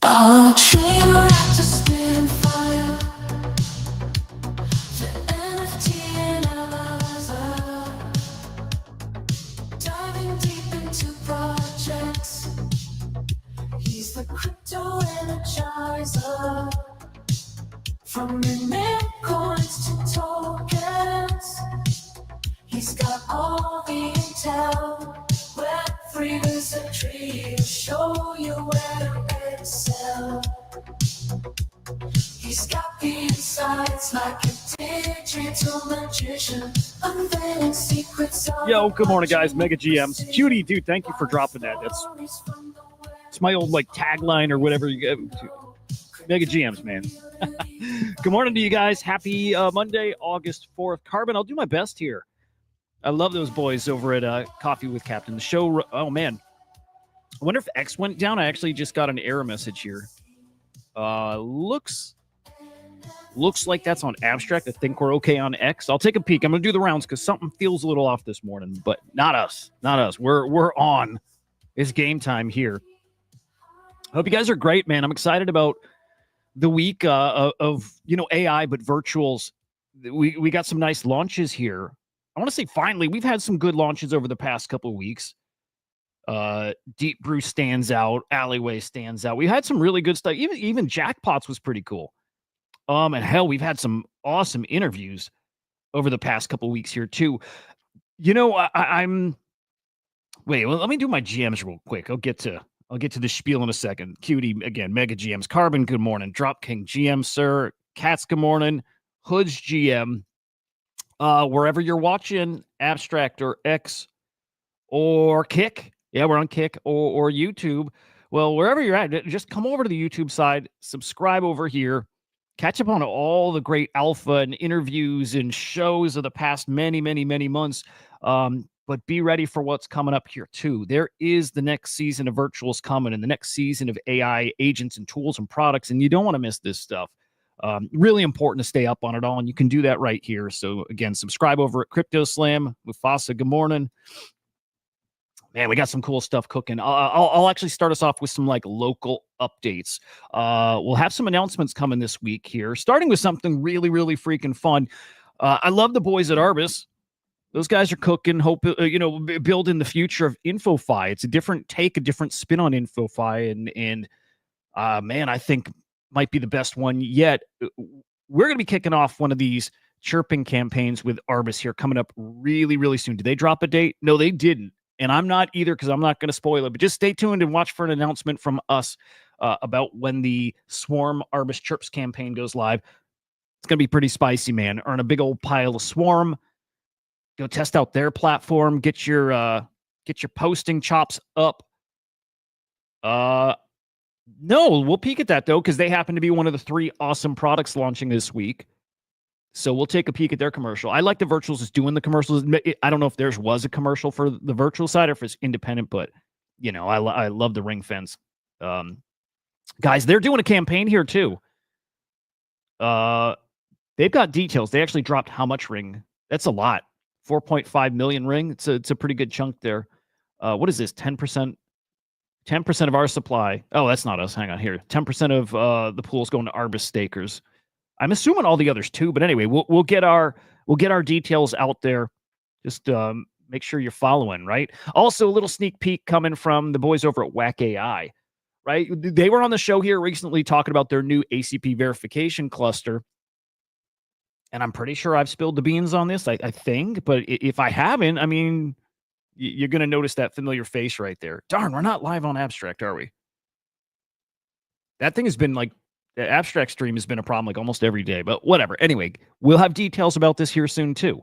A dream wrapped to spin fire. The NFT analyzer. Diving deep into projects. He's the crypto energizer. From mint coins to tokens. He's got all the intel. Web3 is a tree to show you where to excel. He's got the insights like a digital magician, unveiling secrets. Yo, good morning, guys. Mega GMs. Cutie, dude, thank you for dropping that. It's my old like tagline or whatever you get. Mega GMs, man. Good morning to you guys. Happy Monday, August 4th. Carbon, I'll do my best here. I love those boys over at Coffee with Captain. The show, oh, man. I wonder if X went down. I actually just got an error message here. Looks like that's on Abstract. I think we're okay on X. I'll take a peek. I'm going to do the rounds because something feels a little off this morning, but not us. Not us. We're on. It's game time here. Hope you guys are great, man. I'm excited about the week of AI, but virtuals. We got some nice launches here. I want to say finally, we've had some good launches over the past couple of weeks. Deep Brew stands out. Alleyway stands out. We had some really good stuff. Even Jackpots was pretty cool. And hell, we've had some awesome interviews over the past couple of weeks here too. I'm. Wait, well, let me do my GMs real quick. I'll get to the spiel in a second. Cutie again, Mega GMs. Carbon, good morning. Drop King GM, sir. Cats, good morning. Hood's GM. Wherever you're watching, Abstract or X or Kick. Yeah, we're on Kick or YouTube. Well, wherever you're at, just come over to the YouTube side, subscribe over here, catch up on all the great alpha and interviews and shows of the past many, many, many months. But be ready for what's coming up here too. There is the next season of virtuals coming and the next season of AI agents and tools and products, and you don't want to miss this stuff. Really important to stay up on it all, and you can do that right here. So again, subscribe over at CryptoSlam. Mufasa, good morning. Man, we got some cool stuff cooking. I'll actually start us off with some like local updates. We'll have some announcements coming this week here, starting with something really, really freaking fun. I love the boys at Arbus. Those guys are cooking, building the future of InfoFi. It's a different take, a different spin on InfoFi, and man, I think might be the best one yet. We're going to be kicking off one of these chirping campaigns with Arbus here coming up really, really soon. Did they drop a date? No, they didn't. And I'm not either because I'm not going to spoil it. But just stay tuned and watch for an announcement from us about when the Swarm Arbus Chirps campaign goes live. It's going to be pretty spicy, man. Earn a big old pile of Swarm. Go test out their platform. Get your posting chops up. No, we'll peek at that, though, because they happen to be one of the 3 awesome products launching this week. So we'll take a peek at their commercial. I like the virtuals is doing the commercials. I don't know if theirs was a commercial for the virtual side or if it's independent, but, I love the ring fence. Guys, they're doing a campaign here, too. They've got details. They actually dropped how much ring. That's a lot. 4.5 million ring. It's a pretty good chunk there. What is this? 10%? 10% of our supply. Oh, that's not us. Hang on here. 10% of the pool's going to Arbus stakers. I'm assuming all the others too. But anyway, we'll get our details out there. Just make sure you're following, right? Also, a little sneak peek coming from the boys over at Whack AI, right? They were on the show here recently talking about their new ACP verification cluster. And I'm pretty sure I've spilled the beans on this, I think. But if I haven't, I mean, you're going to notice that familiar face right there. Darn, we're not live on Abstract, are we? That thing has been like, the Abstract stream has been a problem like almost every day, but whatever. Anyway, we'll have details about this here soon too.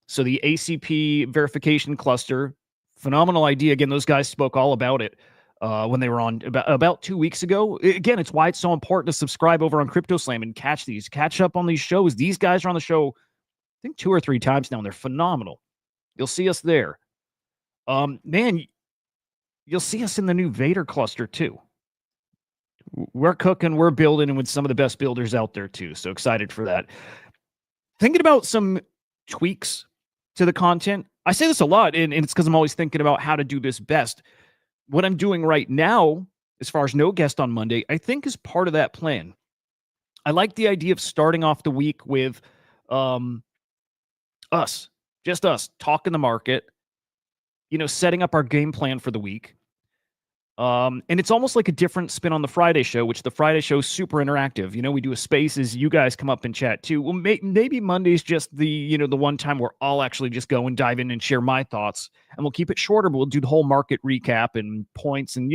So the ACP verification cluster, phenomenal idea. Again, those guys spoke all about it when they were on about 2 weeks ago. Again, it's why it's so important to subscribe over on CryptoSlam and catch up on these shows. These guys are on the show, I think 2 or 3 times now, and they're phenomenal. You'll see us there. Man, you'll see us in the new Vader cluster too. We're cooking, we're building, and with some of the best builders out there too. So excited for that. Thinking about some tweaks to the content. I say this a lot, and it's because I'm always thinking about how to do this best. What I'm doing right now as far as no guest on Monday, I think is part of that plan. I like the idea of starting off the week with us, just us, talking the market, setting up our game plan for the week. And it's almost like a different spin on the Friday show, which the Friday show is super interactive. We do a spaces, you guys come up and chat too. Well, maybe Monday's just the one time where I'll actually just go and dive in and share my thoughts, and we'll keep it shorter, but we'll do the whole market recap and points and,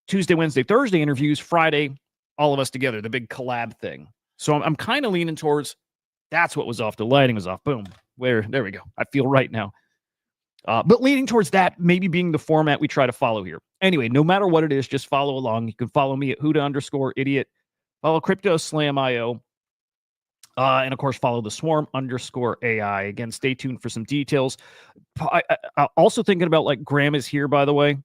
Tuesday, Wednesday, Thursday interviews, Friday, all of us together, the big collab thing. So I'm kind of leaning towards that's what was off. The lighting was off. Boom. There we go. I feel right now. But leaning towards that maybe being the format we try to follow here. Anyway, no matter what it is, just follow along. You can follow me at Hudah_idiot. Follow CryptoSlam.io. And of course, follow the Swarm_AI. Again, stay tuned for some details. Also thinking about like Graham is here, by the way.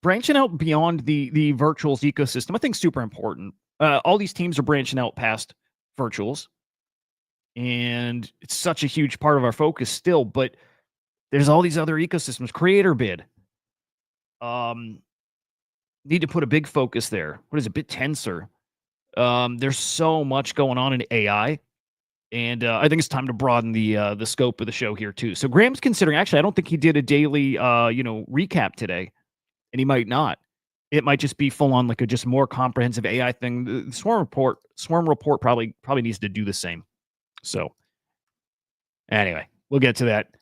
Branching out beyond the virtuals ecosystem, I think super important. All these teams are branching out past virtuals. And it's such a huge part of our focus still, but there's all these other ecosystems. Creator bid. Need to put a big focus there. What is it? BitTensor. There's so much going on in AI. And I think it's time to broaden the scope of the show here too. So Graham's considering, actually, I don't think he did a daily recap today. And he might not. It might just be full on like a just more comprehensive AI thing. The Swarm report probably needs to do the same. So anyway, we'll get to that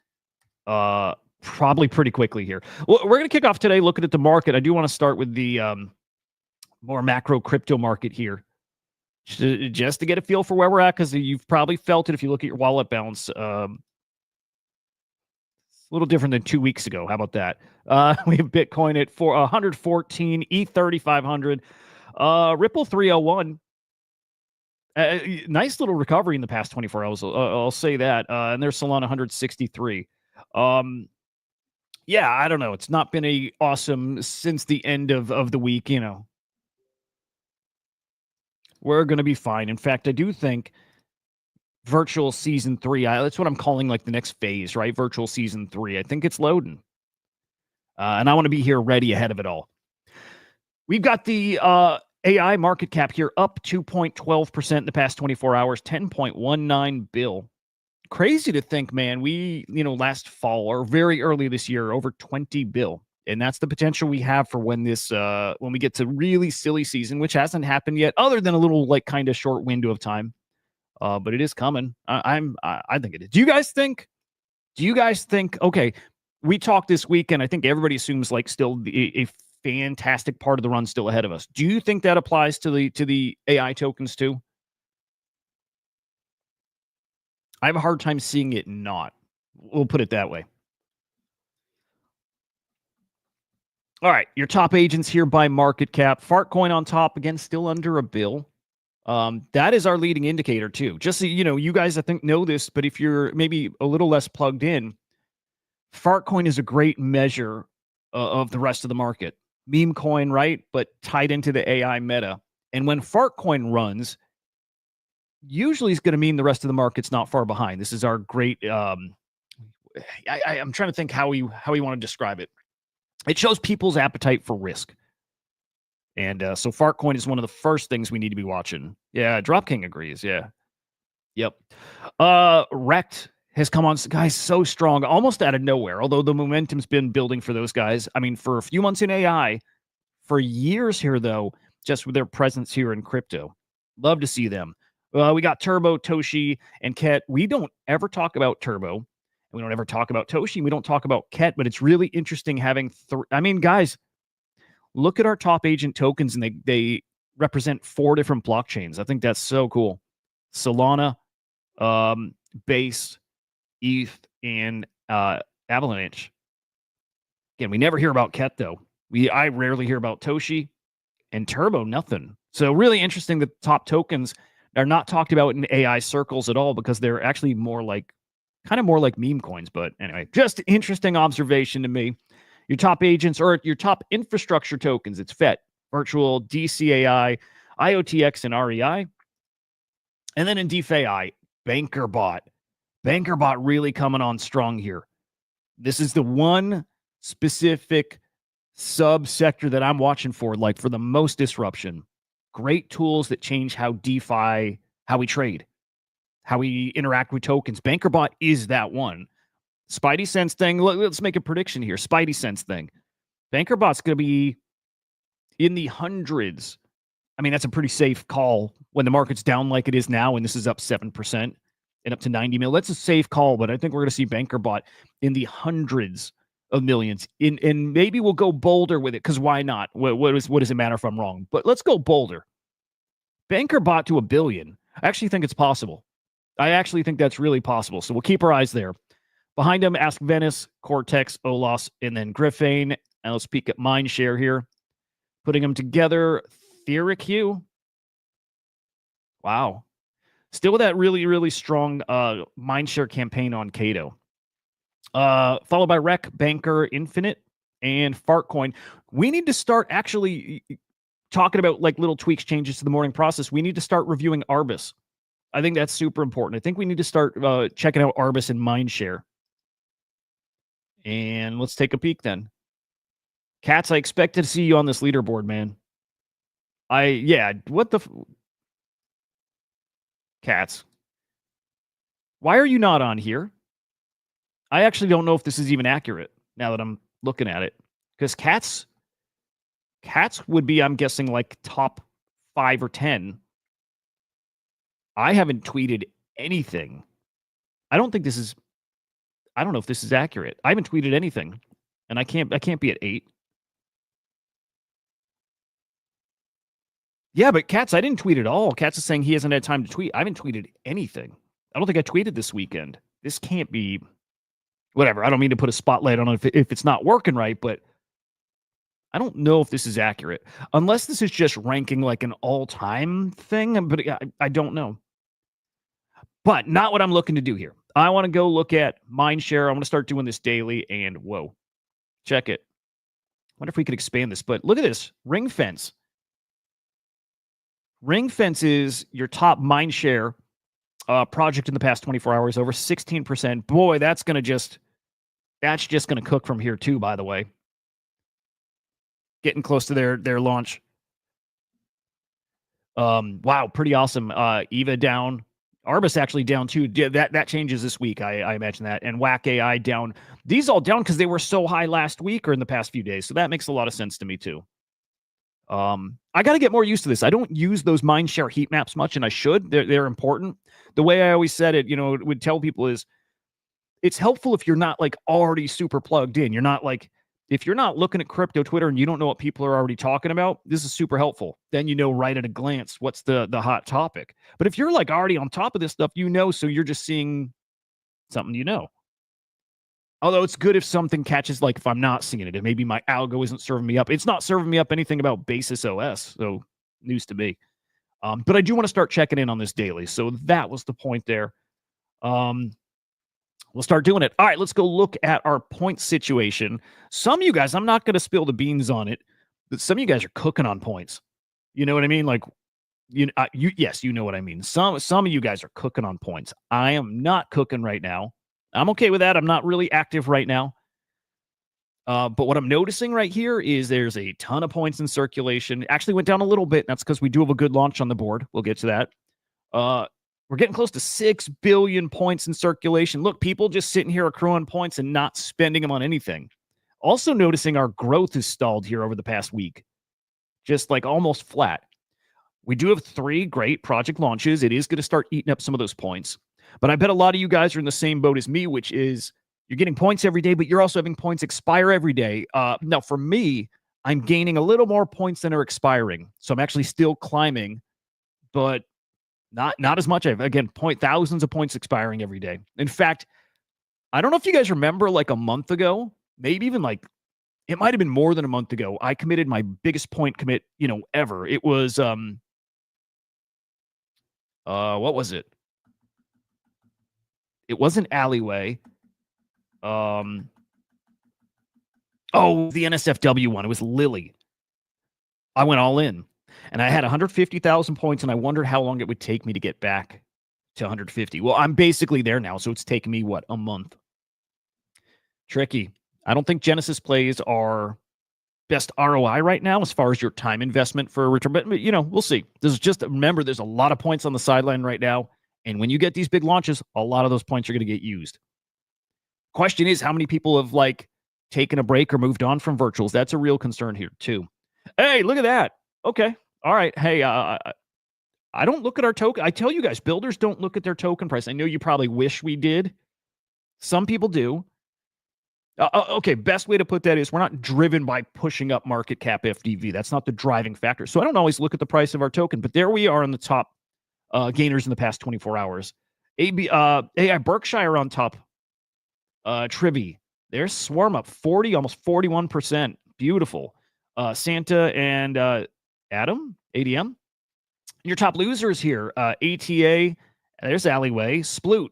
probably pretty quickly here. Well, we're going to kick off today looking at the market. I do want to start with the more macro crypto market here, just to get a feel for where we're at, because you've probably felt it if you look at your wallet balance. A little different than 2 weeks ago. How about that? We have Bitcoin at 114, ETH 3,500, Ripple 301. Nice little recovery in the past 24 hours. I'll say that. And there's Solana 163. Yeah, I don't know. It's not been a awesome since the end of the week. We're going to be fine. In fact, I do think virtual season 3, that's what I'm calling like the next phase, right? Virtual season 3. I think it's loading. And I want to be here ready ahead of it all. We've got the AI market cap here up 2.12% in the past 24 hours, 10.19 bill. Crazy to think, man. We, last fall or very early this year, over 20 bill. And that's the potential we have for when we get to really silly season, which hasn't happened yet, other than a little like kind of short window of time. But it is coming. I think it is. Do you guys think? Okay, we talked this weekend. I think everybody assumes like still a fantastic part of the run still ahead of us. Do you think that applies to the AI tokens too? I have a hard time seeing it not. We'll put it that way. All right, your top agents here by market cap. Fartcoin on top again, still under a bill. That is our leading indicator too. Just so you guys I think know this, but if you're maybe a little less plugged in, Fartcoin is a great measure of the rest of the market. Meme coin, right? But tied into the AI meta. And when Fartcoin runs, usually it's going to mean the rest of the market's not far behind. This is our great. I'm trying to think how we want to describe it. It shows people's appetite for risk. And so Fartcoin is one of the first things we need to be watching. Yeah, DropKing agrees. Yeah. Yep. Rect has come on, guys, so strong, almost out of nowhere, although the momentum's been building for those guys. I mean, for a few months in AI, for years here, though, just with their presence here in crypto. Love to see them. We got Turbo, Toshi, and Ket. We don't ever talk about Turbo. We don't ever talk about Toshi. We don't talk about Ket, but it's really interesting having guys, look at our top agent tokens, and they represent 4 different blockchains. I think that's so cool. Solana, Base, ETH, and Avalanche. Again, we never hear about Ket, though. I rarely hear about Toshi, and Turbo, nothing. So really interesting that top tokens are not talked about in AI circles at all, because they're actually kind of more like meme coins. But anyway, just interesting observation to me. Your top agents or your top infrastructure tokens, it's FET, Virtual, DCAI, IOTX, and REI. And then in DeFi, BankerBot. BankerBot really coming on strong here. This is the one specific subsector that I'm watching for, like for the most disruption. Great tools that change how DeFi, how we trade, how we interact with tokens. BankerBot is that one. Spidey Sense thing. Let's make a prediction here. Spidey Sense thing. BankerBot's going to be in the hundreds. I mean, that's a pretty safe call when the market's down like it is now, and this is up 7% and up to 90 mil. That's a safe call, but I think we're going to see BankerBot in the hundreds of millions. And maybe we'll go bolder with it, because why not? What does it matter if I'm wrong? But let's go bolder. BankerBot to $1 billion. I actually think it's possible. I actually think that's really possible. So we'll keep our eyes there. Behind him, Ask Venice, Cortex, Olos, and then Griffane. And let's peek at Mindshare here. Putting them together, Theoric Hue. Wow. Still with that really, really strong Mindshare campaign on Cato. Followed by Rec, Banker, Infinite, and Fartcoin. We need to start actually talking about like little tweaks, changes to the morning process. We need to start reviewing Arbis. I think that's super important. I think we need to start checking out Arbis and Mindshare. And let's take a peek then. Cats, I expected to see you on this leaderboard, man. What the... Cats. Why are you not on here? I actually don't know if this is even accurate now that I'm looking at it. Because Cats would be, I'm guessing, like top 5 or 10. I haven't tweeted anything. I don't know if this is accurate. I haven't tweeted anything. And I can't be at 8. Yeah, but Cats, I didn't tweet at all. Cats is saying he hasn't had time to tweet. I haven't tweeted anything. I don't think I tweeted this weekend. This can't be... Whatever. I don't mean to put a spotlight on it if it's not working right, but I don't know if this is accurate. Unless this is just ranking like an all-time thing, but I don't know. But not what I'm looking to do here. I want to go look at Mindshare. I want to start doing this daily, and whoa. Check it. Wonder if we could expand this, but look at this. Ring Fence. Ring Fence is your top Mindshare project in the past 24 hours, over 16%. Boy, that's just going to cook from here too, by the way. Getting close to their launch. Wow, pretty awesome. Eva down. Arbis actually down too. That changes this week, I imagine that. And Whack AI down. These all down because they were so high last week or in the past few days. So that makes a lot of sense to me too. I got to get more used to this. I don't use those Mindshare heat maps much, and I should. They're important. The way I always said it, would tell people is it's helpful if you're not like already super plugged in. You're not like, if you're not looking at crypto Twitter and you don't know what people are already talking about, this is super helpful. Then you know right at a glance what's the hot topic. But if you're like already on top of this stuff, so you're just seeing something Although it's good if something catches, like if I'm not seeing it, and maybe my algo isn't serving me up. It's not serving me up anything about Basis OS, so news to me. But I do want to start checking in on this daily. So that was the point there. We'll start doing it. All right, let's go look at our point situation. Some of you guys, I'm not going to spill the beans on it, but some of you guys are cooking on points. You know what I mean? Like, yes, you know what I mean. Some of you guys are cooking on points. I am not cooking right now. I'm okay with that. I'm not really active right now. But what I'm noticing right here is there's a ton of points in circulation. It actually went down a little bit. That's because we do have a good launch on the board. We'll get to that. We're getting close to 6 billion points in circulation. Look, people just sitting here accruing points and not spending them on anything. Also noticing our growth is stalled here over the past week. Just like almost flat. We do have 3 great project launches. It is going to start eating up some of those points. But I bet a lot of you guys are in the same boat as me, which is you're getting points every day, but you're also having points expire every day. Now, for me, I'm gaining a little more points than are expiring. So I'm actually still climbing, but not as much. Again, thousands of points expiring every day. In fact, I don't know if you guys remember like a month ago, maybe even like it might have been more than a month ago. I committed my biggest point commit, ever. It was, what was it? It wasn't Alleyway. The NSFW one. It was Lily. I went all in. And I had 150,000 points, and I wondered how long it would take me to get back to 150. Well, I'm basically there now, so it's taken me, a month? Tricky. I don't think Genesis plays are best ROI right now as far as your time investment for a return. But we'll see. Remember, there's a lot of points on the sideline right now. And when you get these big launches, a lot of those points are going to get used. Question is, how many people have taken a break or moved on from virtuals? That's a real concern here too. Hey, look at that. Okay. All right. Hey, I don't look at our token. I tell you guys, builders don't look at their token price. I know you probably wish we did. Some people do. Okay, best way to put that is we're not driven by pushing up market cap FDV. That's not the driving factor. So I don't always look at the price of our token, but there we are on the top gainers in the past 24 hours. AI Berkshire on top. Trivi, there's Swarm up 40, almost 41%. Beautiful. Santa and ADM. Your top losers here. ATA, there's Alleyway. Sploot.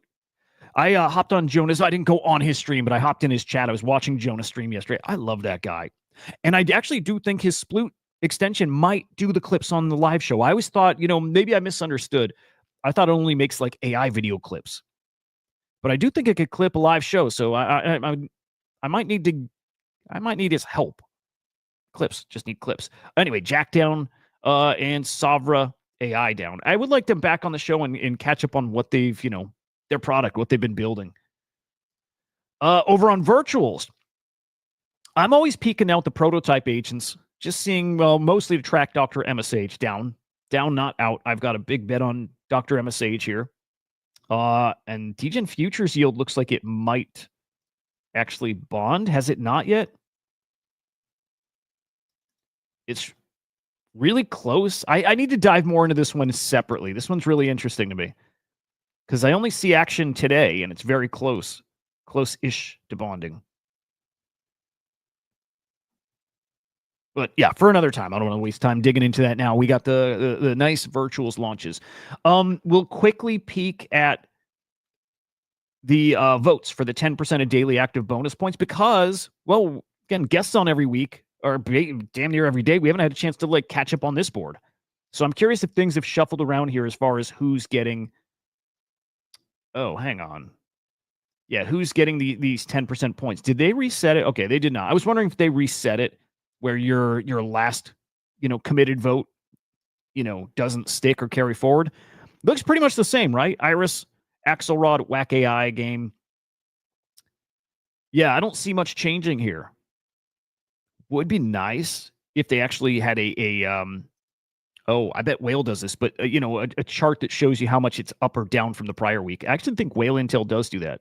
I hopped on Jonas. I didn't go on his stream, but I hopped in his chat. I was watching Jonas stream yesterday. I love that guy. And I actually do think his Sploot extension might do the clips on the live show. I always thought, maybe I misunderstood. I thought it only makes AI video clips. But I do think it could clip a live show. So I might need his help. Clips. Just need clips. Anyway, Jack down and Savra AI down. I would like them back on the show and catch up on what they've, their product, what they've been building. Over on virtuals, I'm always peeking out the prototype agents, just seeing, mostly to track Dr. MSH down, not out. I've got a big bet on Dr. MSH here. And DGen futures yield looks like it might actually bond. Has it not yet? It's really close. I need to dive more into this one separately. This one's really interesting to me because I only see action today and it's very close-ish to bonding. But yeah, for another time. I don't want to waste time digging into that now. We got the nice virtuals launches. We'll quickly peek at the votes for the 10% of daily active bonus points because, well, again, guests on every week or damn near every day. We haven't had a chance to catch up on this board. So I'm curious if things have shuffled around here as far as who's getting. Oh, hang on. Yeah, who's getting these 10% points? Did they reset it? Okay, they did not. I was wondering if they reset it where your last, committed vote, doesn't stick or carry forward. Looks pretty much the same, right? Iris, Axelrod, Whack AI game. Yeah, I don't see much changing here. Would be nice if they actually had I bet Whale does this, but a chart that shows you how much it's up or down from the prior week. I actually think Whale Intel does do that.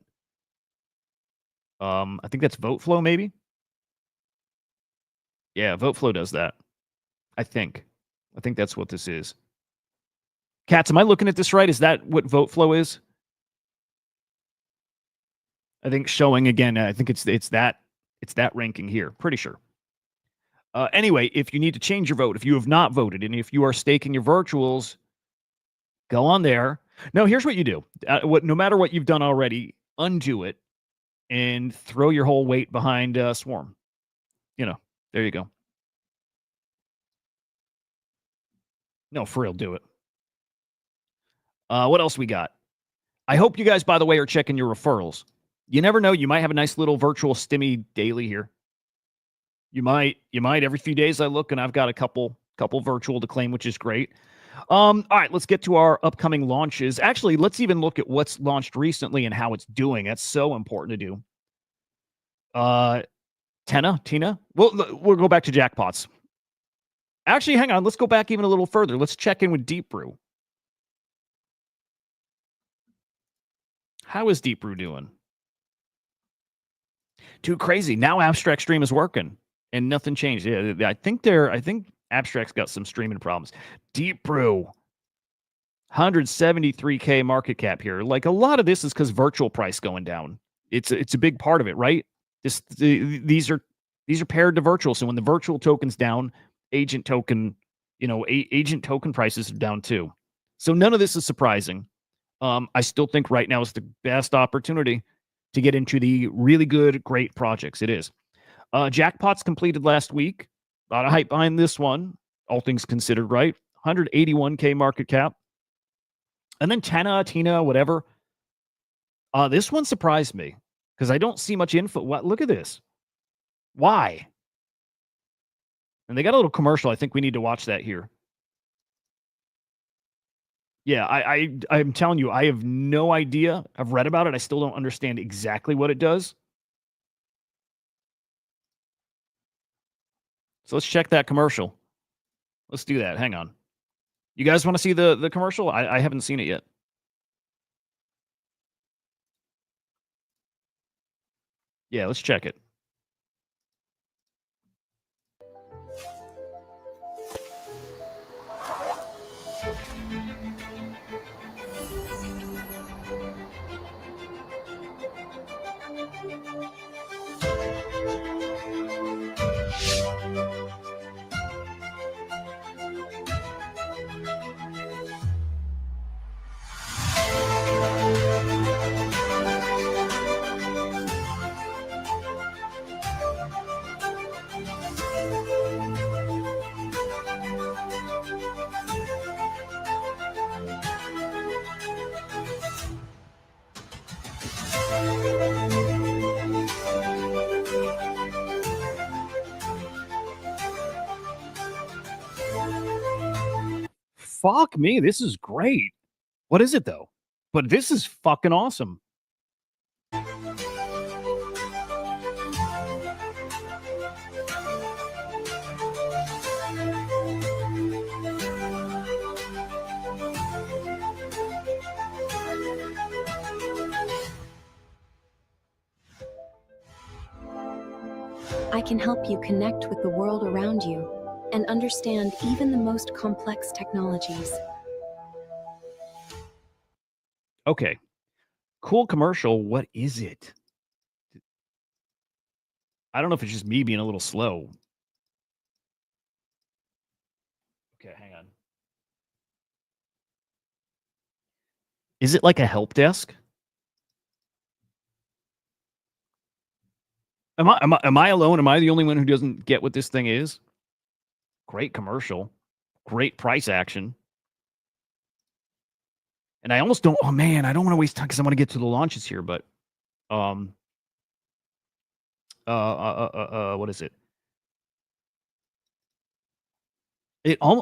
I think that's VoteFlow, maybe. Yeah, VoteFlow does that. I think that's what this is. Cats, am I looking at this right? Is that what VoteFlow is? I think showing again. I think it's that ranking here. Pretty sure. Anyway, if you need to change your vote, if you have not voted, and if you are staking your virtuals, go on there. No, here's what you do. No matter what you've done already, undo it and throw your whole weight behind Swarm. There you go. No, for real, do it. What else we got? I hope you guys, by the way, are checking your referrals. You never know. You might have a nice little virtual stimmy daily here. You might every few days I look and I've got a couple virtual to claim, which is great. All right, let's get to our upcoming launches. Actually, let's even look at what's launched recently and how it's doing. That's so important to do. Tina? We'll go back to jackpots. Actually, hang on. Let's go back even a little further. Let's check in with Deep Brew. How is Deep Brew doing? Too crazy. Now Abstract Stream is working and nothing changed. Yeah, I think Abstract's got some streaming problems. Deep Brew. 173K market cap here. A lot of this is because virtual price going down. It's a big part of it, right? These are paired to virtual. So when the virtual token's down, agent token prices are down too. So none of this is surprising. I still think right now is the best opportunity to get into the really good, great projects. It is. Jackpots completed last week. A lot of hype behind this one. All things considered, right? 181K market cap. And then Tina, whatever. This one surprised me because I don't see much info. Look at this. Why? And they got a little commercial. I think we need to watch that here. Yeah, I'm telling you, I have no idea. I've read about it. I still don't understand exactly what it does. So let's check that commercial. Let's do that. Hang on. You guys want to see the commercial? I haven't seen it yet. Yeah, let's check it. Fuck me, this is great. What is it though? But this is fucking awesome. I can help you connect with the world around you and understand even the most complex technologies. Okay. Cool commercial. What is it? I don't know if it's just me being a little slow. Okay, hang on. Is it like a help desk? Am I alone? Am I the only one who doesn't get what this thing is? Great commercial. Great price action. And I almost don't, oh man, I don't want to waste time because I want to get to the launches here, but what is it?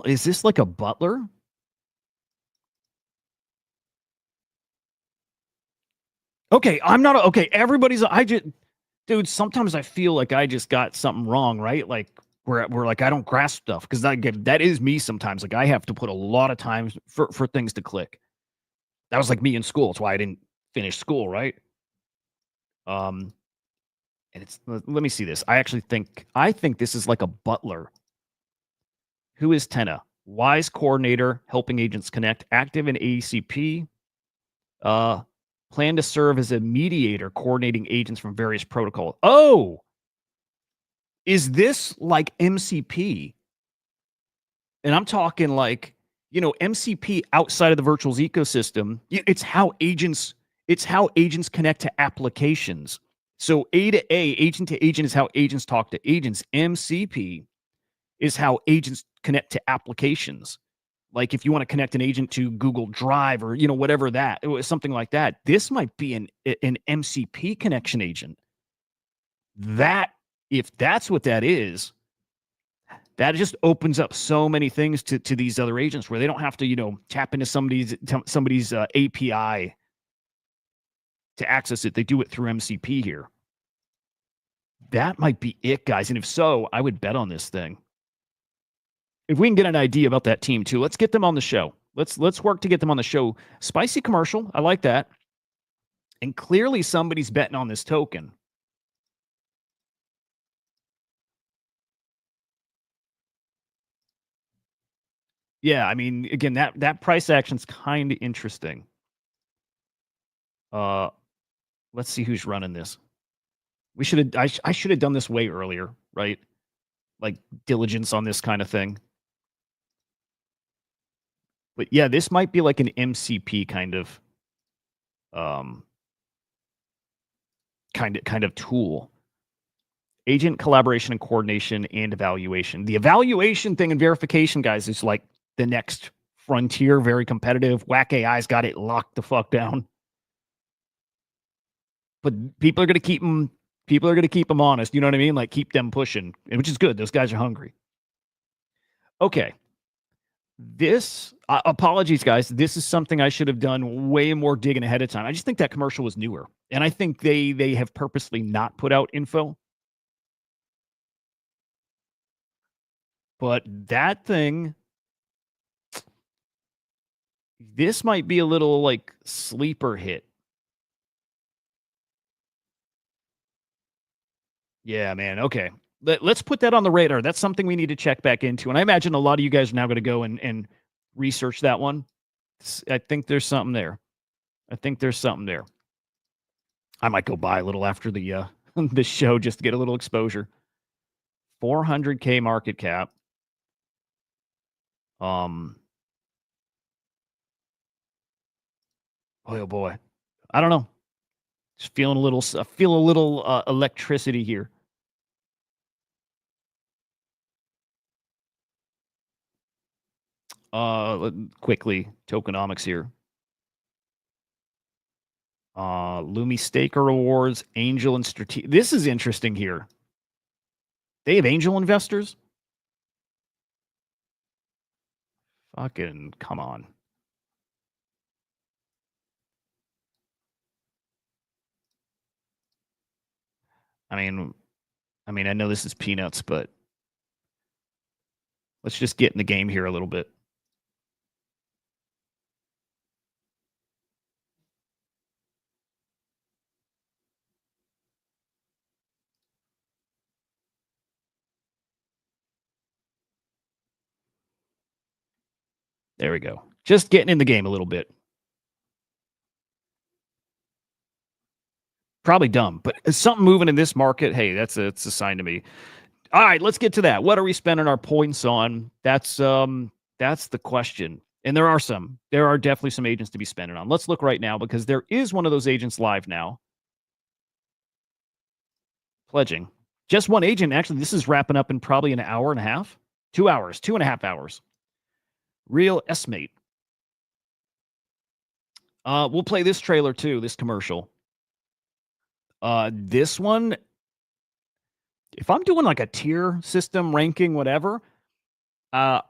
Is this like a butler? Okay, I'm not okay. Dude, sometimes I feel like I just got something wrong, right? Like where like I don't grasp stuff because that is me sometimes. Like I have to put a lot of time for things to click. That was like me in school. That's why I didn't finish school, right? And let me see this. I think this is like a butler. Who is Tenna? Wise coordinator, helping agents connect, active in ACP. Plan to serve as a mediator, coordinating agents from various protocols. Oh, is this like MCP? And I'm talking like, MCP outside of the virtuals ecosystem. It's how agents connect to applications. So A to A, agent to agent is how agents talk to agents. MCP is how agents connect to applications. Like if you want to connect an agent to Google Drive or whatever that, it was something like that. This might be an MCP connection agent. That, if that's what that is, that just opens up so many things to these other agents where they don't have to tap into somebody's API to access it. They do it through MCP here. That might be it, guys. And if so, I would bet on this thing. If we can get an idea about that team too, let's get them on the show. Let's work to get them on the show. Spicy commercial. I like that. And clearly somebody's betting on this token. Yeah, I mean, again, that price action's kind of interesting. Let's see who's running this. I should have done this way earlier, right? Like diligence on this kind of thing. But yeah, this might be like an MCP kind of tool. Agent collaboration and coordination and evaluation. The evaluation thing and verification, guys, is like the next frontier, very competitive. Whack AI's got it locked the fuck down. But people are going to keep them honest. You know what I mean? Like keep them pushing, which is good. Those guys are hungry. Okay. This apologies, guys. This is something I should have done way more digging ahead of time. I just think that commercial was newer, and I think they have purposely not put out info. But that thing, this might be a little like sleeper hit. Yeah, man. Okay. Let's put that on the radar. That's something we need to check back into. And I imagine a lot of you guys are now going to go and research that one. I think there's something there. I think there's something there. I might go buy a little after the the show just to get a little exposure. 400K market cap. Oh boy. I don't know. Just feeling a little I feel a little electricity here. Quickly, tokenomics here. Lumi Staker Rewards, Angel and Strategic. This is interesting here. They have angel investors? Fucking come on. I mean, I know this is peanuts, but let's just get in the game here a little bit. There we go. Just getting in the game a little bit. Probably dumb, but something moving in this market, hey, it's a sign to me. All right, let's get to that. What are we spending our points on? That's the question. And there are definitely some agents to be spending on. Let's look right now because there is one of those agents live now. Pledging. Just one agent. Actually, this is wrapping up in probably an hour and a half. 2 hours, 2.5 hours. Real S-Mate. We'll play this trailer too, this commercial. This one, if I'm doing like a tier system ranking, whatever, I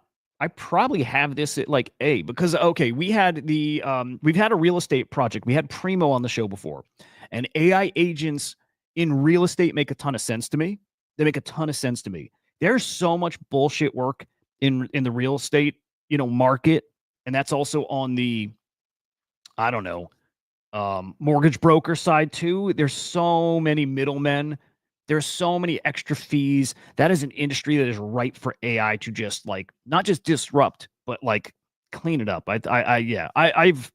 probably have this at like A because okay, we've had a real estate project. We had Primo on the show before, and AI agents in real estate make a ton of sense to me. They make a ton of sense to me. There's so much bullshit work in the real estate, market, and that's also on the, I don't know, mortgage broker side too. There's so many middlemen. There's so many extra fees. That is an industry that is ripe for AI to just like not just disrupt, but like clean it up. I've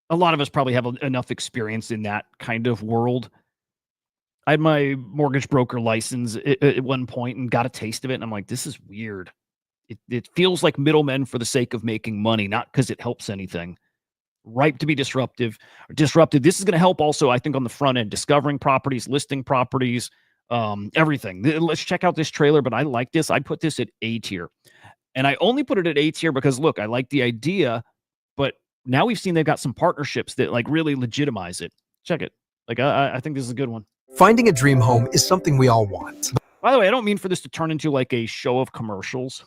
a lot of us probably have enough experience in that kind of world. I had my mortgage broker license at one point and got a taste of it, and I'm like, this is weird. It feels like middlemen for the sake of making money, not because it helps anything. Ripe to be disruptive. This is going to help also, I think, on the front end, discovering properties, listing properties, everything. Let's check out this trailer, but I like this. I put this at A tier. And I only put it at A tier because, look, I like the idea, but now we've seen they've got some partnerships that like really legitimize it. Check it. Like, I think this is a good one. Finding a dream home is something we all want. By the way, I don't mean for this to turn into like a show of commercials,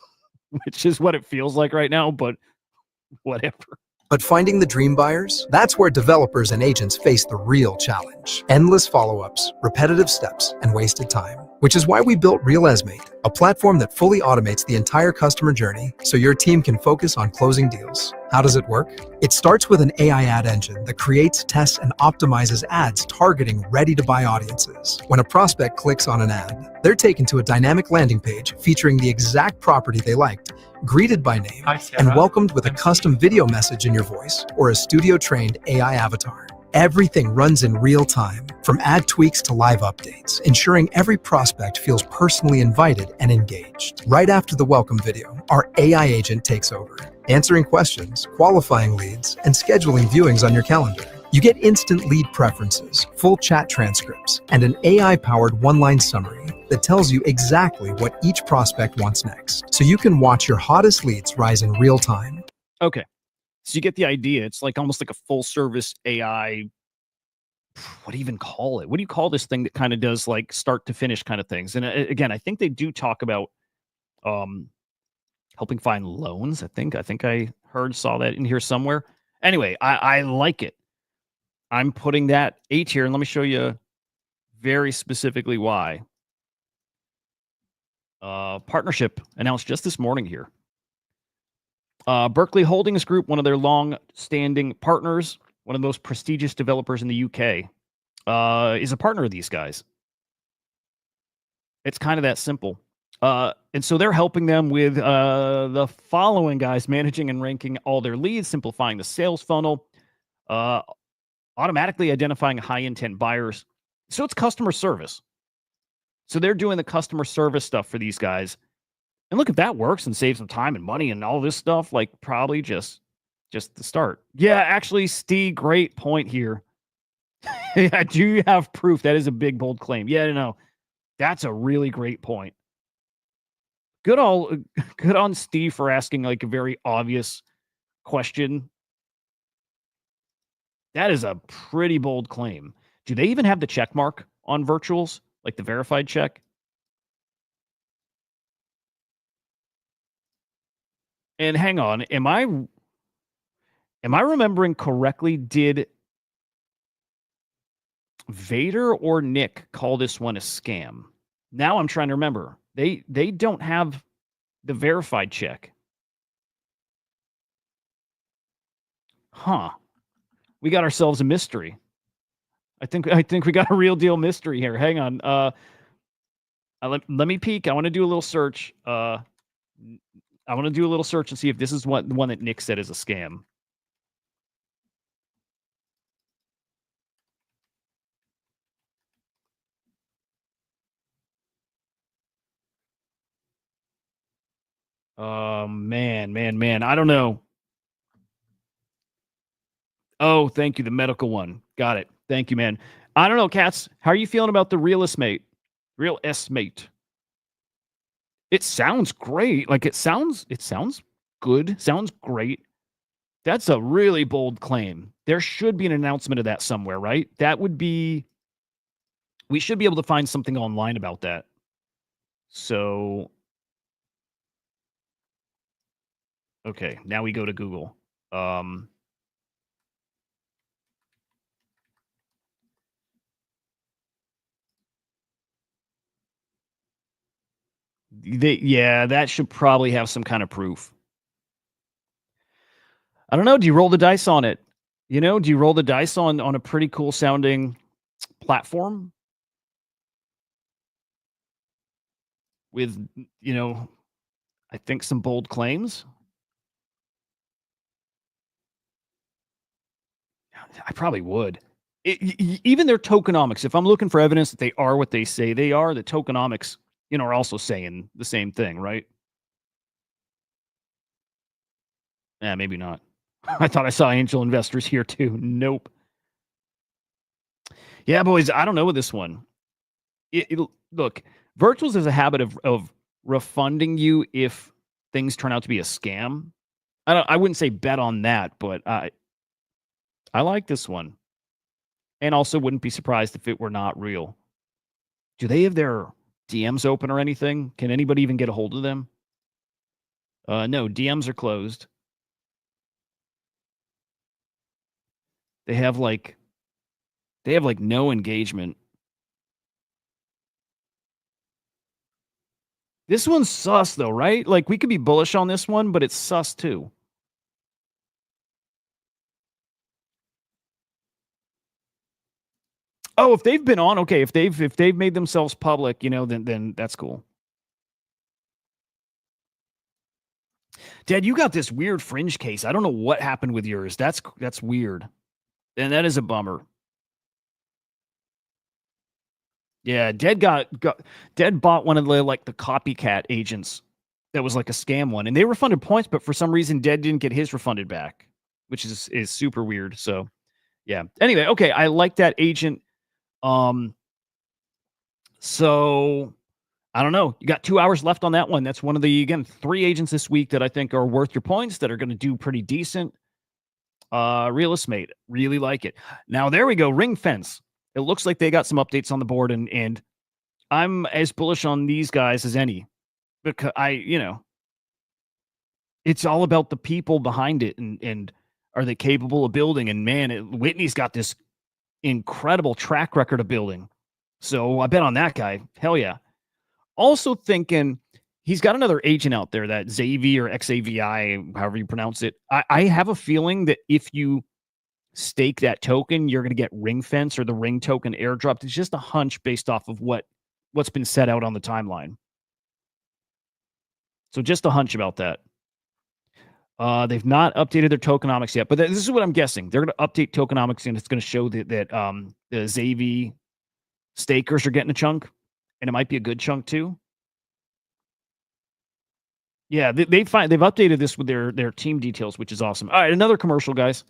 which is what it feels like right now, but whatever. But finding the dream buyers, that's where developers and agents face the real challenge. Endless follow-ups, repetitive steps, and wasted time. Which is why we built Real S-Mate, a platform that fully automates the entire customer journey so your team can focus on closing deals. How does it work? It starts with an AI ad engine that creates, tests, and optimizes ads targeting ready-to-buy audiences. When a prospect clicks on an ad, they're taken to a dynamic landing page featuring the exact property they liked, greeted by name, and welcomed with a custom video message in your voice or a studio-trained AI avatar. Everything runs in real time, from ad tweaks to live updates, ensuring every prospect feels personally invited and engaged. Right after the welcome video, our AI agent takes over, answering questions, qualifying leads, and scheduling viewings on your calendar. You get instant lead preferences, full chat transcripts, and an AI-powered one-line summary that tells you exactly what each prospect wants next, so you can watch your hottest leads rise in real time. Okay. So you get the idea. It's like almost like a full service AI. What do you even call it? What do you call this thing that kind of does like start to finish kind of things? And again, I think they do talk about helping find loans. I think I saw that in here somewhere. Anyway, I like it. I'm putting that A tier, and let me show you very specifically why. Partnership announced just this morning here. Berkeley Holdings Group, one of their long-standing partners, one of the most prestigious developers in the UK, is a partner of these guys. It's kind of that simple. And so they're helping them with the following guys: managing and ranking all their leads, simplifying the sales funnel, automatically identifying high-intent buyers. So it's customer service. So they're doing the customer service stuff for these guys. And look, if that works and saves some time and money and all this stuff, like probably just the start. Yeah, actually, Steve, great point here. Yeah, do you have proof? That is a big, bold claim. Yeah, no, that's a really great point. Good on Steve for asking like a very obvious question. That is a pretty bold claim. Do they even have the check mark on virtuals, like the verified check? And hang on, am I remembering correctly? Did Vader or Nick call this one a scam? Now I'm trying to remember. They don't have the verified check. Huh. We got ourselves a mystery. I think we got a real deal mystery here. Hang on. Let me peek. I want to do a little search. I want to do a little search and see if this is the one that Nick said is a scam. Man. I don't know. Oh, thank you. The medical one. Got it. Thank you, man. I don't know, Cats. How are you feeling about the Real S-Mate? Real S-Mate. It sounds great. Like it sounds good. Sounds great. That's a really bold claim. There should be an announcement of that somewhere, right? That would be, we should be able to find something online about that. So, okay, now we go to Google. That should probably have some kind of proof. I don't know. Do you roll the dice on it? Do you roll the dice on a pretty cool sounding platform with, I think some bold claims? I probably would. Even their tokenomics, if I'm looking for evidence that they are what they say they are, the tokenomics, are also saying the same thing, right? Yeah, maybe not. I thought I saw angel investors here too. Nope. Yeah, boys, I don't know with this one. Look, Virtuals has a habit of refunding you if things turn out to be a scam. I wouldn't say bet on that, but I like this one. And also wouldn't be surprised if it were not real. Do they have their DMs open or anything? Can anybody even get a hold of them? No, DMs are closed. They have like no engagement. This one's sus though, right? Like we could be bullish on this one, but it's sus too. Oh, if they've been on, okay. If they've made themselves public, then that's cool. Dad, you got this weird fringe case. I don't know what happened with yours. That's weird. And that is a bummer. Yeah, Dead bought one of the copycat agents that was like a scam one, and they refunded points, but for some reason Dead didn't get his refunded back, which is super weird. So yeah. Anyway, okay, I like that agent. So I don't know. You got 2 hours left on that one. That's one of the, again, 3 agents this week that I think are worth your points, that are going to do pretty decent. Real S-Mate, really like it. Now there we go. Ring Fence. It looks like they got some updates on the board, and I'm as bullish on these guys as any, because It's all about the people behind it, and are they capable of building? And man, Whitney's got this incredible track record of building. So I bet on that guy. Hell yeah. Also thinking he's got another agent out there, that Xavi or XAVI, however you pronounce it. I have a feeling that if you stake that token, you're going to get ring fence or the ring token airdropped. It's just a hunch based off of what's been set out on the timeline. So just a hunch about that. They've not updated their tokenomics yet, but this is what I'm guessing. They're going to update tokenomics, and it's going to show that the Xavi stakers are getting a chunk, and it might be a good chunk too. Yeah, they've updated this with their team details, which is awesome. All right, another commercial, guys.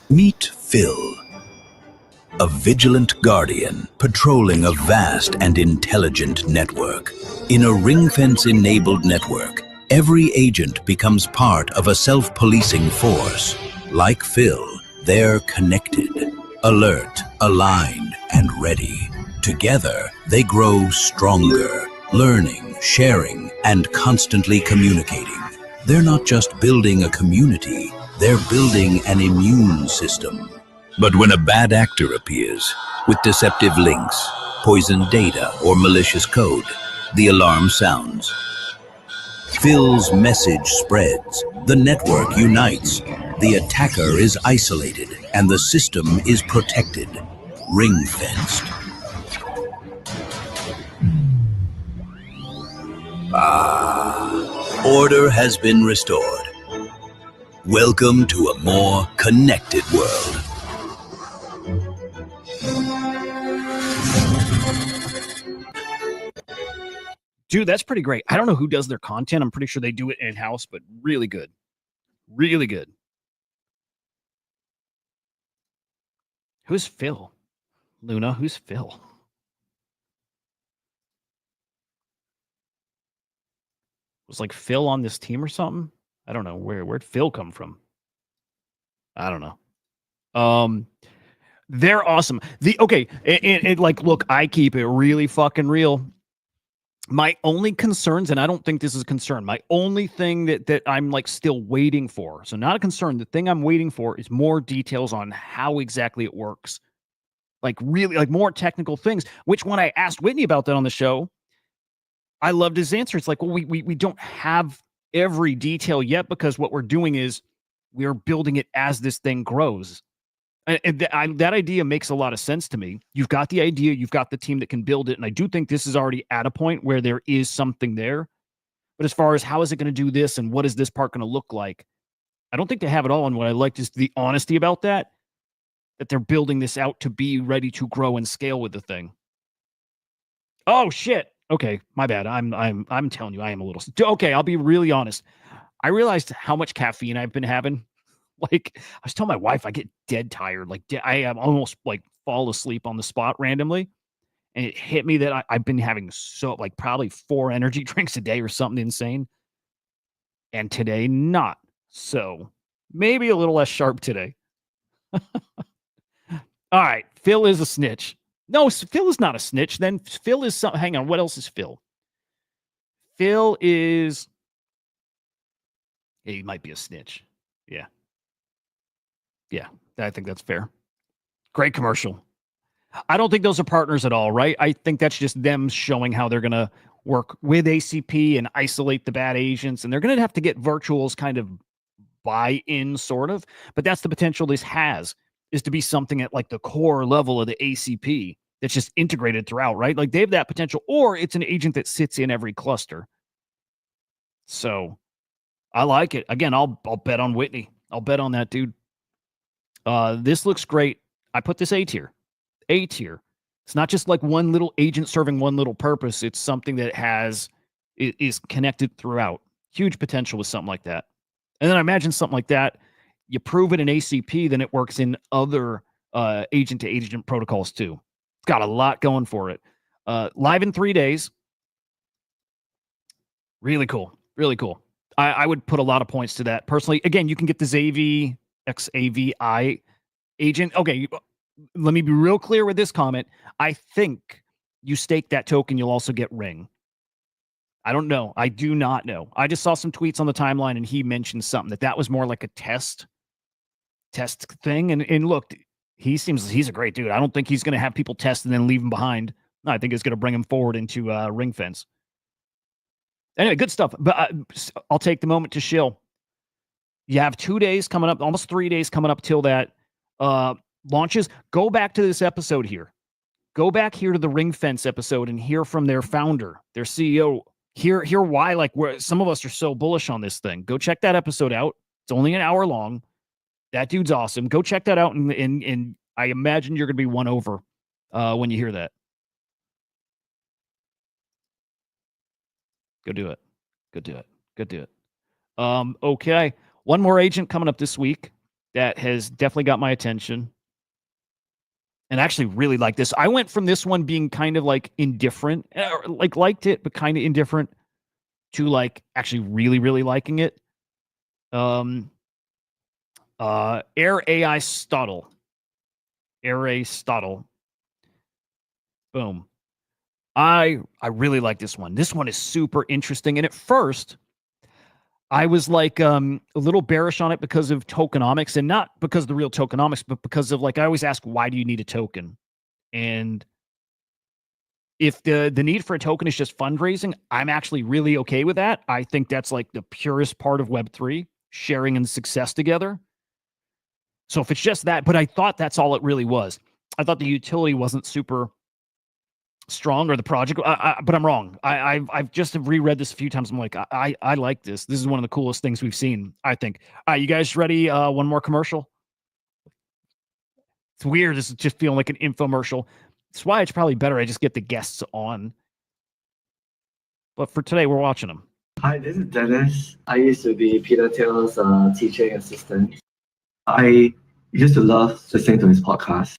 Meet Phil, a vigilant guardian patrolling a vast and intelligent network. In a ring-fence-enabled network, every agent becomes part of a self-policing force. Like Phil, they're connected, alert, aligned, and ready. Together, they grow stronger, learning, sharing, and constantly communicating. They're not just building a community, they're building an immune system. But when a bad actor appears, with deceptive links, poisoned data, or malicious code, the alarm sounds. Phil's message spreads, the network unites, the attacker is isolated, and the system is protected, ring-fenced. Order has been restored. Welcome to a more connected world. Dude, that's pretty great. I don't know who does their content. I'm pretty sure they do it in-house, but really good. Really good. Who's Phil? Luna, who's Phil? Was like Phil on this team or something? I don't know. Where'd Phil come from? I don't know. They're awesome. Like, look, I keep it really fucking real. My only concerns, and I don't think this is a concern, my only thing that I'm like still waiting for, so not a concern, the thing I'm waiting for is more details on how exactly it works. Like really, like more technical things, which when I asked Whitney about that on the show, I loved his answer. It's like, well, we don't have every detail yet because what we're doing is we're building it as this thing grows. And that idea makes a lot of sense to me. You've got the idea, you've got the team that can build it, and I do think this is already at a point where there is something there. But as far as how is it going to do this and what is this part going to look like, I don't think they have it all. And what I liked is the honesty about that they're building this out to be ready to grow and scale with the thing. Oh shit. Okay, my bad. I'm telling you, I am a little. Okay, I'll be really honest. I realized how much caffeine I've been having. Like, I was telling my wife, I get dead tired. Like, I am almost like fall asleep on the spot randomly. And it hit me that I've been having probably 4 energy drinks a day or something insane. And today, not. So maybe a little less sharp today. All right. Phil is a snitch. No, Phil is not a snitch. Then Phil is some. Hang on. What else is Phil? Phil is. Yeah, he might be a snitch. Yeah. Yeah, I think that's fair. Great commercial. I don't think those are partners at all, right? I think that's just them showing how they're going to work with ACP and isolate the bad agents. And they're going to have to get Virtual's kind of buy-in, sort of. But that's the potential this has, is to be something at like the core level of the ACP that's just integrated throughout, right? Like they have that potential. Or it's an agent that sits in every cluster. So I like it. Again, I'll bet on Whitney. I'll bet on that, dude. This looks great. I put this A tier. A tier. It's not just like one little agent serving one little purpose. It's something that is connected throughout. Huge potential with something like that. And then I imagine something like that, you prove it in ACP, then it works in other agent-to-agent protocols too. It's got a lot going for it. Live in 3 days. Really cool. Really cool. I would put a lot of points to that. Personally, again, you can get the Xavi XAVI agent. Okay, let me be real clear with this comment. I think you stake that token, you'll also get ring. I don't know. I do not know. I just saw some tweets on the timeline and he mentioned something that was more like a test thing. And look, he's a great dude. I don't think he's going to have people test and then leave him behind. No, I think it's going to bring him forward into ring fence. Anyway, good stuff. But I'll take the moment to shill. You have 2 days coming up, almost 3 days coming up till that launches. Go back to this episode here. Go back here to the ring fence episode and hear from their founder, their CEO. Hear why, like, some of us are so bullish on this thing. Go check that episode out. It's only an hour long. That dude's awesome. Go check that out, and I imagine you're going to be won over when you hear that. Go do it. Go do it. Go do it. Okay. One more agent coming up this week that has definitely got my attention. And I actually really like this. I went from this one being kind of like indifferent, like liked it, but kind of indifferent, to like actually really, really liking it. Air AI Stottle. Boom. I really like this one. This one is super interesting. And at first, I was like a little bearish on it because of tokenomics, and not because of the real tokenomics, but because of, like, I always ask, why do you need a token? And if the need for a token is just fundraising, I'm actually really okay with that. I think that's like the purest part of Web3, sharing and success together. So if it's just that, but I thought that's all it really was. I thought the utility wasn't super strong, or the project, but I'm wrong. I've just reread this a few times. I'm like, I like this. This is one of the coolest things we've seen, I think. All right, you guys ready? One more commercial. It's weird. This is just feeling like an infomercial. That's why it's probably better I just get the guests on. But for today, we're watching them. Hi, this is Dennis. I used to be Peter Thiel's teaching assistant. I used to love listening to his podcast.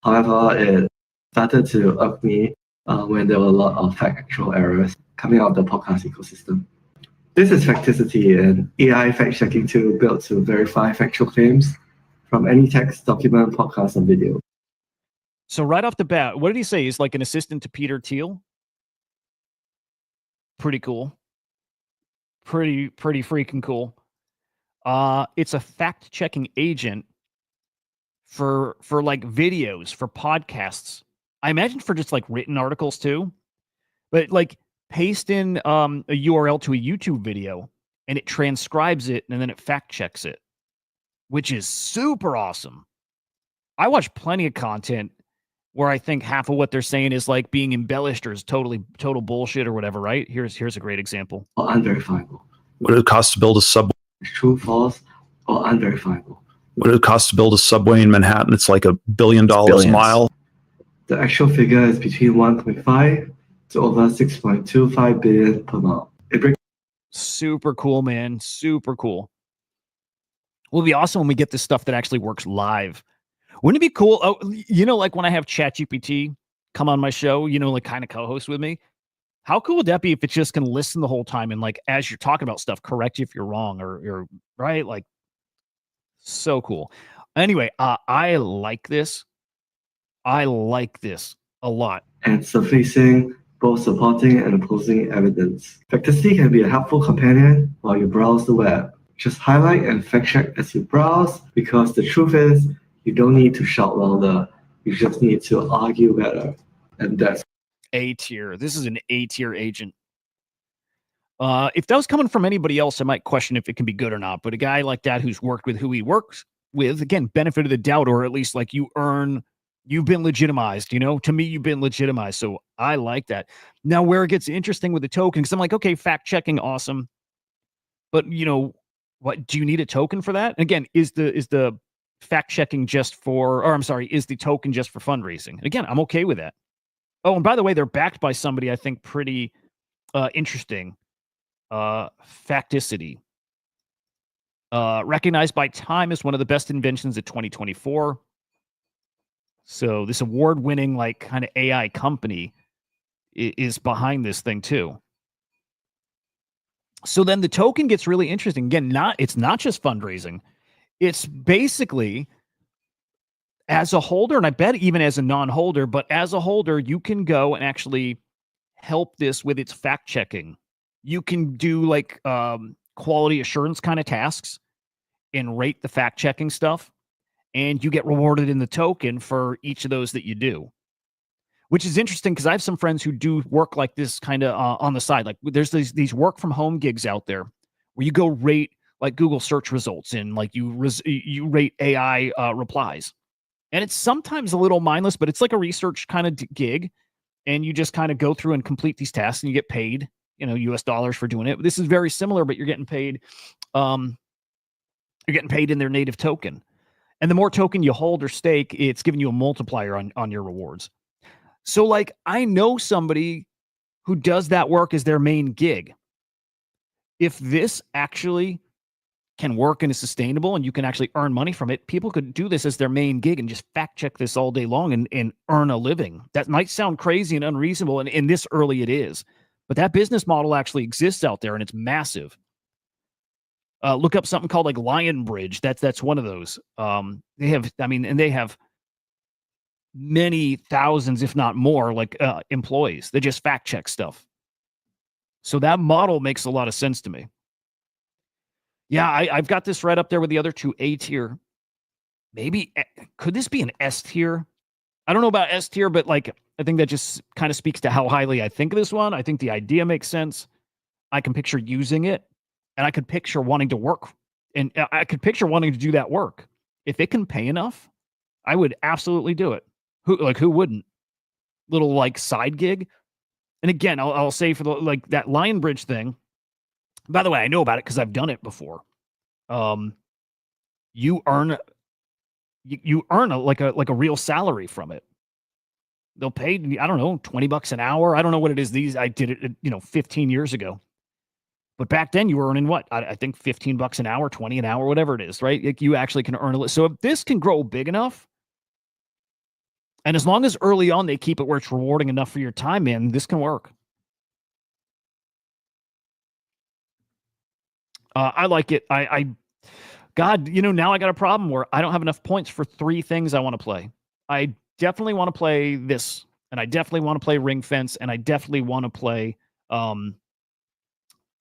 However, it started to irk me when there were a lot of factual errors coming out of the podcast ecosystem. This is Facticity, an AI fact-checking tool built to verify factual claims from any text, document, podcast, and video. So right off the bat, what did he say? He's like an assistant to Peter Thiel? Pretty cool. Pretty freaking cool. It's a fact-checking agent for like videos, for podcasts. I imagine for just like written articles too. But like paste in a URL to a YouTube video and it transcribes it and then it fact checks it, which is super awesome. I watch plenty of content where I think half of what they're saying is like being embellished or is total bullshit or whatever, right? Here's a great example. Or unverifiable. What did it cost to build a subway? True, false, or unverifiable. What did it cost to build a subway in Manhattan? It's like $1 billion a mile. The actual figure is between 1.5 to over 6.25 billion per mile. Super cool, man. Super cool. Will be awesome when we get this stuff that actually works live. Wouldn't it be cool? Oh, you know, like when I have ChatGPT come on my show, you know, like kind of co-host with me. How cool would that be if it's just going to listen the whole time and like as you're talking about stuff, correct you if you're wrong or right? Like, so cool. Anyway, I like this. I like this a lot. And surfacing both supporting and opposing evidence. Facticity can be a helpful companion while you browse the web. Just highlight and fact check as you browse, because the truth is, you don't need to shout louder. You just need to argue better. And that's A tier. This is an A tier agent. If that was coming from anybody else, I might question if it can be good or not. But a guy like that who's worked with who he works with, again, benefit of the doubt, or at least like you've been legitimized, you know, to me, you've been legitimized. So I like that. Now, where it gets interesting with the token, because I'm like, okay, fact checking, awesome. But, you know, what do you need a token for that? Again, is the fact checking just for, or I'm sorry, is the token just for fundraising? And again, I'm okay with that. Oh, and by the way, they're backed by somebody I think pretty interesting. Facticity. Recognized by Time as one of the best inventions of 2024. So this award-winning, like, kind of AI company is behind this thing too. So then the token gets really interesting. Again, it's not just fundraising. It's basically, as a holder, and I bet even as a non-holder, but as a holder, you can go and actually help this with its fact checking. You can do like quality assurance kind of tasks and rate the fact checking stuff, and you get rewarded in the token for each of those that you do, which is interesting because I have some friends who do work like this kind of on the side. Like there's these work from home gigs out there where you go rate like Google search results and like you rate AI replies. And it's sometimes a little mindless, but it's like a research kind of gig. And you just kind of go through and complete these tasks and you get paid, US dollars for doing it. This is very similar, but you're getting paid in their native token. And the more token you hold or stake, it's giving you a multiplier on your rewards. So like I know somebody who does that work as their main gig. If this actually can work and is sustainable and you can actually earn money from it, people could do this as their main gig and just fact check this all day long and earn a living. That might sound crazy and unreasonable, and in this early it is. But that business model actually exists out there and it's massive. Look up something called like Lion Bridge. That's one of those. They have many thousands, if not more, like employees. They just fact check stuff. So that model makes a lot of sense to me. Yeah, I've got this right up there with the other two A tier. Maybe could this be an S tier? I don't know about S tier, but like I think that just kind of speaks to how highly I think of this one. I think the idea makes sense. I can picture using it, and I could picture wanting to work, and I could picture wanting to do that work. If it can pay enough, I would absolutely do it. Who wouldn't? Little like side gig. And again, I'll say for like that Lion Bridge thing. By the way, I know about it because I've done it before. You earn a real salary from it. They'll pay, I don't know, $20 an hour. I don't know what it is. I did it, 15 years ago. But back then you were earning what? I think $15 an hour, 20 an hour, whatever it is, right? Like you actually can earn a little. So if this can grow big enough, and as long as early on they keep it where it's rewarding enough for your time, man, this can work. I like it. God, now I got a problem where I don't have enough points for 3 things I want to play. I definitely want to play this, and I definitely want to play Ring Fence, and I definitely want to play.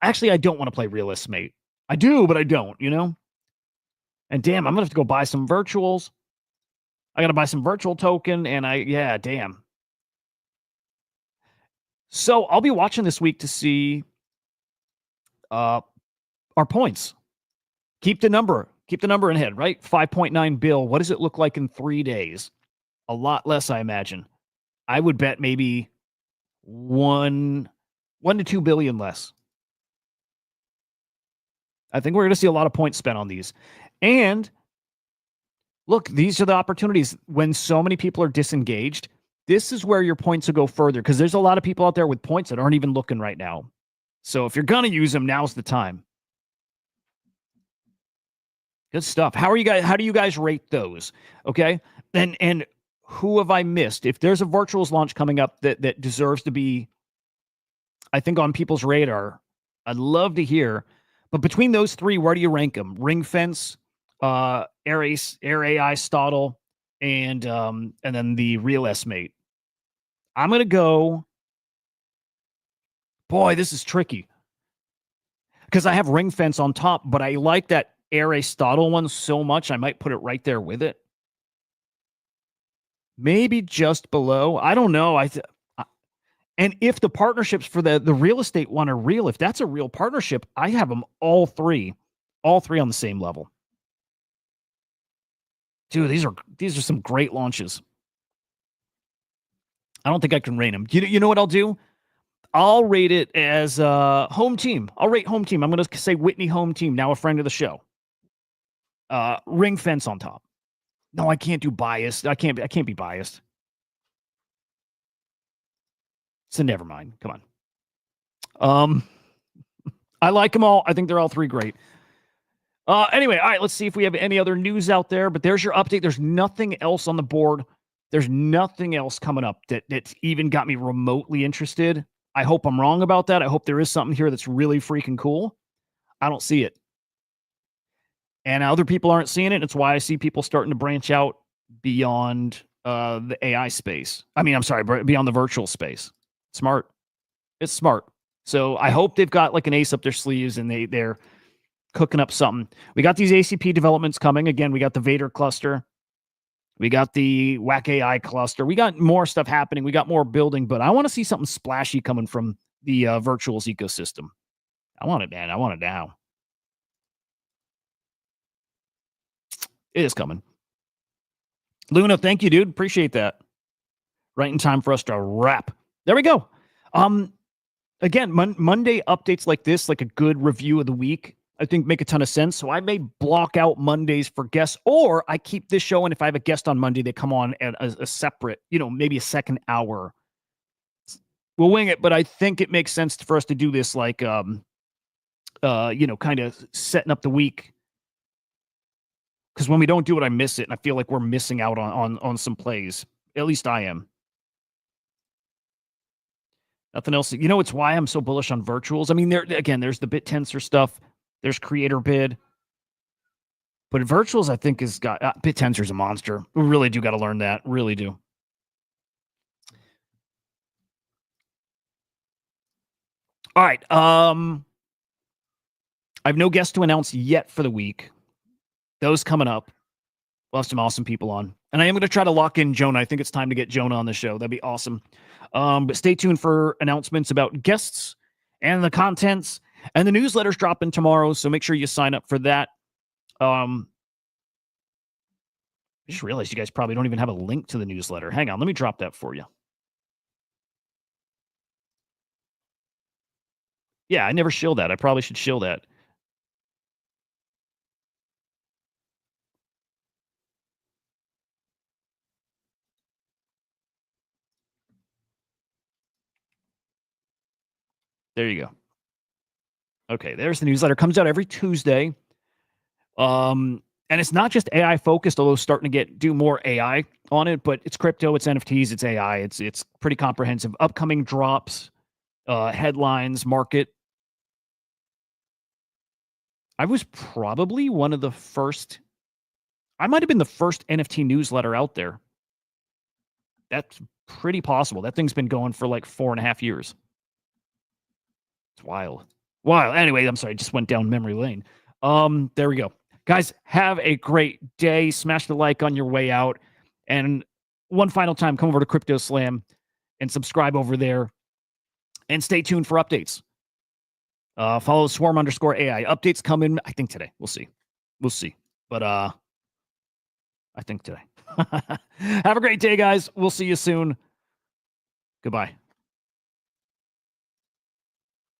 Actually, I don't want to play Real Estimate. I do, but I don't. And damn, I'm gonna have to go buy some virtuals. I got to buy some virtual token, and damn. So I'll be watching this week to see our points. Keep the number in head, right? 5.9 bill. What does it look like in 3 days? A lot less, I imagine. I would bet maybe 1 to 2 billion less. I think we're going to see a lot of points spent on these. And look, these are the opportunities when so many people are disengaged. This is where your points will go further because there's a lot of people out there with points that aren't even looking right now. So if you're going to use them, now's the time. Good stuff. How do you guys rate those? Okay. And who have I missed? If there's a virtuals launch coming up that deserves to be, I think, on people's radar, I'd love to hear. But between those 3, where do you rank them? Ring Fence, Air AI Stottle, and then the Real Estimate. I'm gonna go. Boy, this is tricky because I have Ring Fence on top, but I like that Air AI Stottle one so much I might put it right there with it. Maybe just below. I don't know. And if the partnerships for the real estate one are real, if that's a real partnership, I have them all three on the same level. Dude, these are some great launches. I don't think I can rate them. You know what I'll do? I'll rate it as home team. I'll rate home team. I'm going to say Whitney home team, now a friend of the show. Ring Fence on top. No, I can't do biased. I can't be biased. So never mind. Come on. I like them all. I think they're all 3 great. Anyway, all right, let's see if we have any other news out there. But there's your update. There's nothing else on the board. There's nothing else coming up that's even got me remotely interested. I hope I'm wrong about that. I hope there is something here that's really freaking cool. I don't see it. And other people aren't seeing it. It's why I see people starting to branch out beyond the AI space. Beyond the virtual space. Smart. It's smart. So I hope they've got like an ace up their sleeves and they're cooking up something. We got these ACP developments coming. Again, we got the Vader cluster. We got the Whack AI cluster. We got more stuff happening. We got more building, but I want to see something splashy coming from the virtuals ecosystem. I want it, man. I want it now. It is coming. Luna, thank you, dude. Appreciate that. Right in time for us to wrap. There we go. Again, Monday updates like this, like a good review of the week, I think make a ton of sense. So I may block out Mondays for guests, or I keep this show, and if I have a guest on Monday, they come on at a separate, maybe a second hour. We'll wing it, but I think it makes sense for us to do this like, kind of setting up the week. Because when we don't do it, I miss it, and I feel like we're missing out on some plays. At least I am. Nothing else. It's why I'm so bullish on virtuals. I mean, there's the BitTensor stuff. There's Creator Bid. But virtuals, I think, has got... BitTensor's a monster. We really do got to learn that. Really do. All right. I have no guests to announce yet for the week. Those coming up. We'll have some awesome people on. And I am going to try to lock in Jonah. I think it's time to get Jonah on the show. That'd be awesome. But stay tuned for announcements about guests and the contents. And the newsletter's dropping tomorrow, so make sure you sign up for that. I just realized you guys probably don't even have a link to the newsletter. Hang on, let me drop that for you. Yeah, I never shill that. I probably should shill that. There you go. Okay, there's the newsletter. Comes out every Tuesday. And it's not just AI focused, although starting to do more AI on it, but it's crypto, it's NFTs, it's AI. It's pretty comprehensive. Upcoming drops, headlines, market. I was probably one of the first. I might have been the first NFT newsletter out there. That's pretty possible. That thing's been going for like 4.5 years. It's wild. Anyway, I'm sorry. I just went down memory lane. There we go. Guys, have a great day. Smash the like on your way out. And one final time, come over to CryptoSlam and subscribe over there. And stay tuned for updates. Follow Swarm_AI. Updates coming, I think, today. We'll see. But I think today. Have a great day, guys. We'll see you soon. Goodbye.